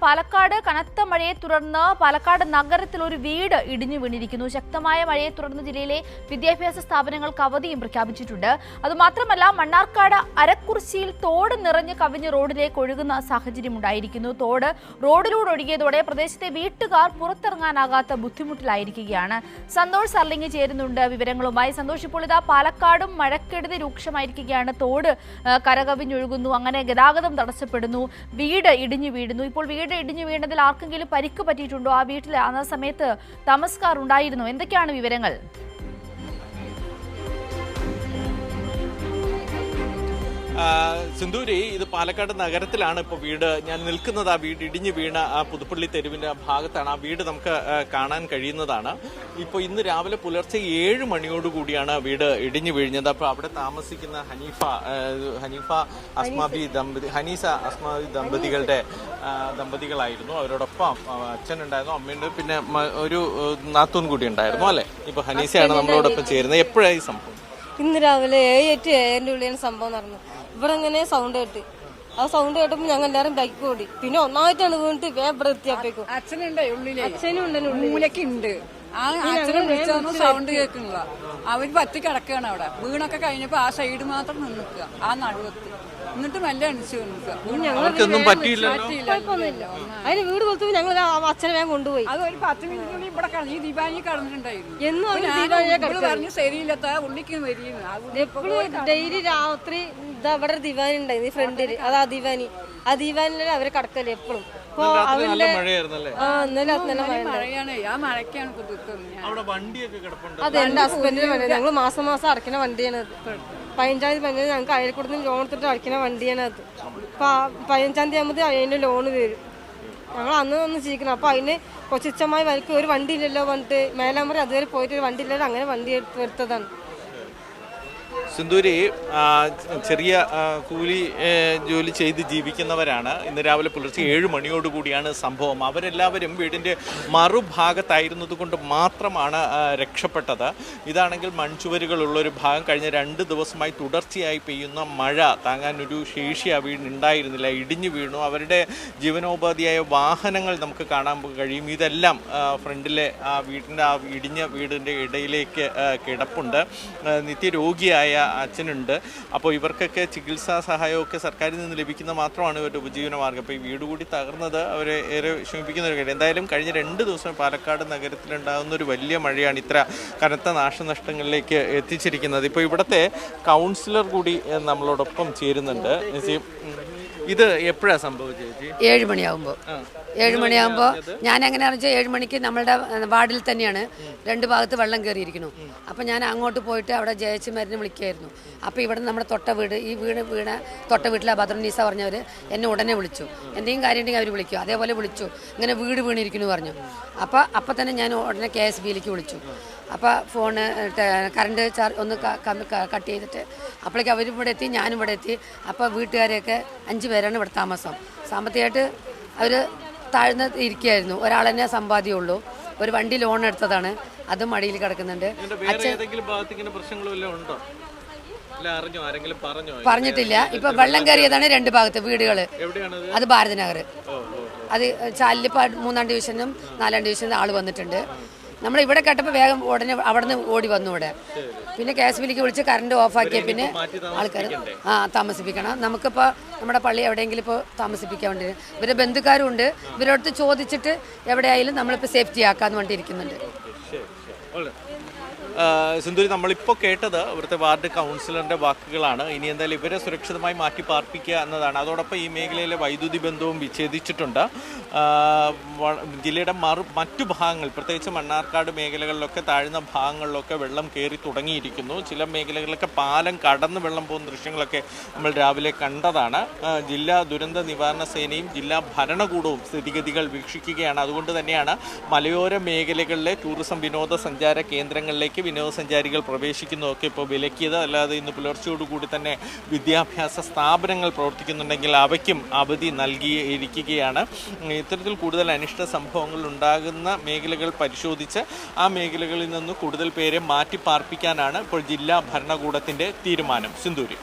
പാലക്കാട് കനത്ത മഴയെ തുടർന്ന് പാലക്കാട് നഗരത്തിൽ ഒരു വീട് ഇടിഞ്ഞു വീണിരിക്കുന്നു. ശക്തമായ മഴയെ തുടർന്ന് ജില്ലയിലെ വിദ്യാഭ്യാസ സ്ഥാപനങ്ങൾക്ക് അവധിയും പ്രഖ്യാപിച്ചിട്ടുണ്ട്. അതുമാത്രമല്ല, മണ്ണാർക്കാട് അരക്കുറിശ്ശിയിൽ തോട് നിറഞ്ഞ് കവിഞ്ഞ് റോഡിലേക്ക് ഒഴുകുന്ന സാഹചര്യം ഉണ്ടായിരിക്കുന്നു. തോട് റോഡിലൂടെ ഒഴുകിയതോടെ പ്രദേശത്തെ വീട്ടുകാർ പുറത്തിറങ്ങാനാകാത്ത ബുദ്ധിമുട്ടിലായിരിക്കുകയാണ്. സന്തോഷ് സർലിംഗ് ചേരുന്നുണ്ട് വിവരങ്ങളുമായി. സന്തോഷ്, ഇപ്പോൾ ഇതാ പാലക്കാടും മഴക്കെടുതി രൂക്ഷമായിരിക്കുകയാണ്. തോട് കരകവിഞ്ഞൊഴുകുന്നു, അങ്ങനെ ഗതാഗതം തടസ്സപ്പെടുന്നു, വീട് ഇടിഞ്ഞു വീഴുന്നു. ഇപ്പോൾ വീട് ഇടിഞ്ഞു വീണതിൽ ആർക്കെങ്കിലും പരിക്ക് പറ്റിയിട്ടുണ്ടോ? ആ വീട്ടിൽ ആ സമയത്ത് താമസക്കാർ ഉണ്ടായിരുന്നു? എന്തൊക്കെയാണ് വിവരങ്ങൾ? സിന്ധൂരി, ഇത് പാലക്കാട് നഗരത്തിലാണ് ഇപ്പോൾ വീട്. ഞാൻ നിൽക്കുന്നത് ആ വീട് ഇടിഞ്ഞു വീണ ആ പുതുപ്പള്ളി തെരുവിന്റെ ഭാഗത്താണ്. ആ വീട് നമുക്ക് കാണാൻ കഴിയുന്നതാണ്. ഇപ്പോൾ ഇന്ന് രാവിലെ പുലർച്ചെ 7 മണിയോടുകൂടിയാണ് വീട് ഇടിഞ്ഞു വീഴുന്നത്. അപ്പോൾ അവിടെ താമസിക്കുന്ന ഹനീസ അസ്മാബി ദമ്പതികളായിരുന്നു. അവരോടൊപ്പം അച്ഛനുണ്ടായിരുന്നു, അമ്മയുണ്ട്, പിന്നെ ഒരു നാത്തൂൻ കൂടി ഉണ്ടായിരുന്നു അല്ലെ? ഇപ്പൊ ഹനീസയാണ് നമ്മളോടൊപ്പം ചേരുന്നത്. എപ്പോഴായി സംഭവം? ഇന്ന് രാവിലെ 7-8 ഉള്ളിലാണ് സംഭവം നടന്നത്. ഇവിടെ ഇങ്ങനെ സൗണ്ട് കേട്ട്, ആ സൗണ്ട് കേട്ടപ്പോ ഞങ്ങൾ എല്ലാരും ബൈക്ക് ഓടി. പിന്നെ ഒന്നായിട്ടാണ് വീണിട്ട് ഇവിടെ എത്തിയപ്പോഴേക്കും അച്ഛനും മൂലക്കുണ്ട്. ആ അച്ഛനെ വിളിച്ചൊന്നും സൗണ്ട് കേൾക്കണില്ല. അവര് പറ്റി കിടക്കുകയാണ് അവിടെ. വീണൊക്കെ കഴിഞ്ഞപ്പോ ആ സൈഡ് മാത്രം നിൽക്കുക, ആ നടുവത്ത്. എന്നിട്ട് മെല്ലെ അണിച്ചു അതിന് വീട് കൊടുത്തു. ഞങ്ങൾ അച്ഛനെ വേഗം കൊണ്ടുപോയി. അത് ഒരു 10 മിനിറ്റിനുള്ളിൽ ഇവിടെ ഈ ദീപാവലി കടന്നിട്ടുണ്ടായിരുന്നു. പറഞ്ഞു ശരിയില്ലാത്ത ഉള്ളിക്ക് വരികയാണ്. ഡെയിലി രാത്രി ഇവിടെ ദിവാനി ഉണ്ടായിരുന്നു ഫ്രണ്ടില്. അത് ആ ദിവാനിലാണ് അവരെ കടക്കല് എപ്പോഴും. മഴയാണ്. ആ മഴയ്ക്കാണ് അത് എന്റെ ഹസ്ബൻഡിന് വണ്ടി. ഞങ്ങൾ മാസം അടയ്ക്കുന്ന വണ്ടിയാണ് അത്. 15-ാം തീയതി ഞങ്ങൾക്ക് അയൽക്കൂടത്തിന് ലോൺ എടുത്തിട്ട് അടയ്ക്കുന്ന വണ്ടിയാണ് അത്. 15-ാം തീയതി ആകുമ്പോൾ അതിന് ലോണ് വരും. ഞങ്ങൾ അന്ന് ജീവിക്കണം. അപ്പൊ അതിന് കൊച്ചിച്ചമായി വരയ്ക്ക് ഒരു വണ്ടി ഇല്ലല്ലോ പറഞ്ഞിട്ട് മേലാമ്പറി അതുവരെ പോയിട്ട് ഒരു വണ്ടി ഇല്ലല്ലോ, അങ്ങനെ വണ്ടി എടുത്തതാണ്. സിന്ധൂരി, ചെറിയ കൂലി ജോലി ചെയ്ത് ജീവിക്കുന്നവരാണ്. ഇന്ന് രാവിലെ പുലർച്ചെ 7 മണിയോടുകൂടിയാണ് സംഭവം. അവരെല്ലാവരും വീടിൻ്റെ മറുഭാഗത്തായിരുന്നത് കൊണ്ട് മാത്രമാണ് രക്ഷപ്പെട്ടത്. ഇതാണെങ്കിൽ മൺചുവരുകളുള്ളൊരു ഭാഗം. കഴിഞ്ഞ 2 ദിവസമായി തുടർച്ചയായി പെയ്യുന്ന മഴ താങ്ങാനൊരു ശേഷി ആ വീടിനുണ്ടായിരുന്നില്ല. ഇടിഞ്ഞു വീണു. അവരുടെ ജീവനോപാധിയായ വാഹനങ്ങൾ നമുക്ക് കാണാൻ കഴിയും. ഇതെല്ലാം ഫ്രണ്ടിലെ ആ വീടിൻ്റെ ആ ഇടിഞ്ഞ വീടിൻ്റെ ഇടയിലേക്ക് കിടപ്പുണ്ട്. നിത്യരോഗിയായ അച്ഛനുണ്ട്. അപ്പോൾ ഇവർക്കൊക്കെ ചികിത്സാ സഹായമൊക്കെ സർക്കാരിൽ നിന്ന് ലഭിക്കുന്ന മാത്രമാണ് ഇവരുടെ ഉപജീവനമാർഗ്ഗം. അപ്പോൾ ഈ വീട് കൂടി തകർന്നത് അവരെ ഏറെ വിഷമിപ്പിക്കുന്ന ഒരു കാര്യം. എന്തായാലും കഴിഞ്ഞ 2 ദിവസം പാലക്കാട് നഗരത്തിലുണ്ടാകുന്ന ഒരു വലിയ മഴയാണ് ഇത്ര കനത്ത നാശനഷ്ടങ്ങളിലേക്ക് എത്തിച്ചിരിക്കുന്നത്. ഇപ്പോൾ ഇവിടുത്തെ കൗൺസിലർ കൂടി നമ്മളോടൊപ്പം ചേരുന്നുണ്ട്. ഇത് എപ്പോഴാണ് സംഭവിച്ചത്? 7 മണിയാകുമ്പോൾ 7 മണിയാകുമ്പോൾ ഞാൻ എങ്ങനെയാണെന്ന് വെച്ചാൽ 7 മണിക്ക് നമ്മളുടെ വാർഡിൽ തന്നെയാണ് 2 ഭാഗത്ത് വെള്ളം കയറിയിരിക്കുന്നു. അപ്പോൾ ഞാൻ അങ്ങോട്ട് പോയിട്ട് അവിടെ ജയച്ച് മരുന്ന് വിളിക്കുകയായിരുന്നു. അപ്പോൾ ഇവിടെ നമ്മുടെ തൊട്ട വീട്, ഈ വീണ തൊട്ട വീട്ടിലെ ബദ്രനീസ പറഞ്ഞവർ എന്നെ ഉടനെ വിളിച്ചു. എന്തെങ്കിലും കാര്യം ഉണ്ടെങ്കിൽ അവർ വിളിക്കും. അതേപോലെ വിളിച്ചു, ഇങ്ങനെ വീട് വീണിരിക്കുന്നു പറഞ്ഞു. അപ്പോൾ തന്നെ ഞാൻ ഉടനെ KSBയിലേക്ക് വിളിച്ചു. അപ്പോൾ ഫോണ് കറണ്ട് ചാർജ് ഒന്ന് കട്ട് ചെയ്തിട്ട് അപ്പോഴേക്കും അവർ ഇവിടെ എത്തി, ഞാനും ഇവിടെ എത്തി. അപ്പോൾ വീട്ടുകാരെയൊക്കെ 5 പേരാണ് ഇവിടെ താമസം. സാമ്പത്തികമായിട്ട് അവർ താഴ്ന്ന് ഇരിക്കുകയായിരുന്നു. ഒരാളെന്നെ സമ്പാദ്യമുള്ളൂ. ഒരു വണ്ടി ലോൺ എടുത്തതാണ്, അതും മടിയിൽ കിടക്കുന്നുണ്ട്. പറഞ്ഞിട്ടില്ല. ഇപ്പൊ വെള്ളം കയറിയതാണ് 2 ഭാഗത്ത് വീടുകൾ. അത് ഭാരതനഗർ. അത് ചാലിലിപ്പോൾ 3-ാം ഡിവിഷനും 4-ാം ഡിവിഷനും ആൾ വന്നിട്ടുണ്ട്. നമ്മളിവിടെ കേട്ടപ്പോൾ വേഗം ഉടനെ അവിടെ നിന്ന് ഓടി വന്നു ഇവിടെ. പിന്നെ KSBയിലേക്ക് വിളിച്ച് കറണ്ട് ഓഫാക്കിയ പിന്നെ ആൾക്കാർ താമസിപ്പിക്കണം. നമുക്കിപ്പോൾ നമ്മുടെ പള്ളി എവിടെയെങ്കിലും ഇപ്പോൾ താമസിപ്പിക്കാൻ വേണ്ടി ഇവരുടെ ബന്ധുക്കാരും ഉണ്ട്. ഇവരോടത്ത് ചോദിച്ചിട്ട് എവിടെയായാലും നമ്മളിപ്പോൾ സേഫ്റ്റി ആക്കാന്ന് വേണ്ടിയിരിക്കുന്നുണ്ട്. സിന്ധൂരി, നമ്മളിപ്പോൾ കേട്ടത് ഇവിടുത്തെ വാർഡ് കൗൺസിലറിൻ്റെ വാക്കുകളാണ്. ഇനി എന്തായാലും ഇവരെ സുരക്ഷിതമായി മാറ്റി പാർപ്പിക്കുക എന്നതാണ്. അതോടൊപ്പം ഈ മേഖലയിലെ വൈദ്യുതി ബന്ധവും വിച്ഛേദിച്ചിട്ടുണ്ട്. ജില്ലയുടെ മറ്റു ഭാഗങ്ങൾ, പ്രത്യേകിച്ച് മണ്ണാർക്കാട് മേഖലകളിലൊക്കെ താഴ്ന്ന ഭാഗങ്ങളിലൊക്കെ വെള്ളം കയറി തുടങ്ങിയിരിക്കുന്നു. ചില മേഖലകളിലൊക്കെ പാലം കടന്ന് വെള്ളം പോകുന്ന ദൃശ്യങ്ങളൊക്കെ നമ്മൾ രാവിലെ കണ്ടതാണ്. ജില്ലാ ദുരന്ത നിവാരണ സേനയും ജില്ലാ ഭരണകൂടവും സ്ഥിതിഗതികൾ വീക്ഷിക്കുകയാണ്. അതുകൊണ്ട് തന്നെയാണ് മലയോര മേഖലകളിലെ ടൂറിസം വിനോദസഞ്ചാര കേന്ദ്രങ്ങളിലേക്ക് വിനോദസഞ്ചാരികൾ പ്രവേശിക്കുന്നതൊക്കെ ഇപ്പോൾ വിലക്കിയത്. അല്ലാതെ ഇന്ന് പുലർച്ചയോടുകൂടി തന്നെ വിദ്യാഭ്യാസ സ്ഥാപനങ്ങൾ പ്രവർത്തിക്കുന്നുണ്ടെങ്കിൽ അവയ്ക്കും അവധി നൽകിയിരിക്കുകയാണ്. ഇത്തരത്തിൽ കൂടുതൽ അനിഷ്ട സംഭവങ്ങൾ ഉണ്ടാകുന്ന മേഖലകൾ പരിശോധിച്ച് ആ മേഖലകളിൽ നിന്ന് കൂടുതൽ പേരെ മാറ്റി പാർപ്പിക്കാനാണ് ഇപ്പോൾ ജില്ലാ ഭരണകൂടത്തിൻ്റെ തീരുമാനം. സിന്ധൂരി.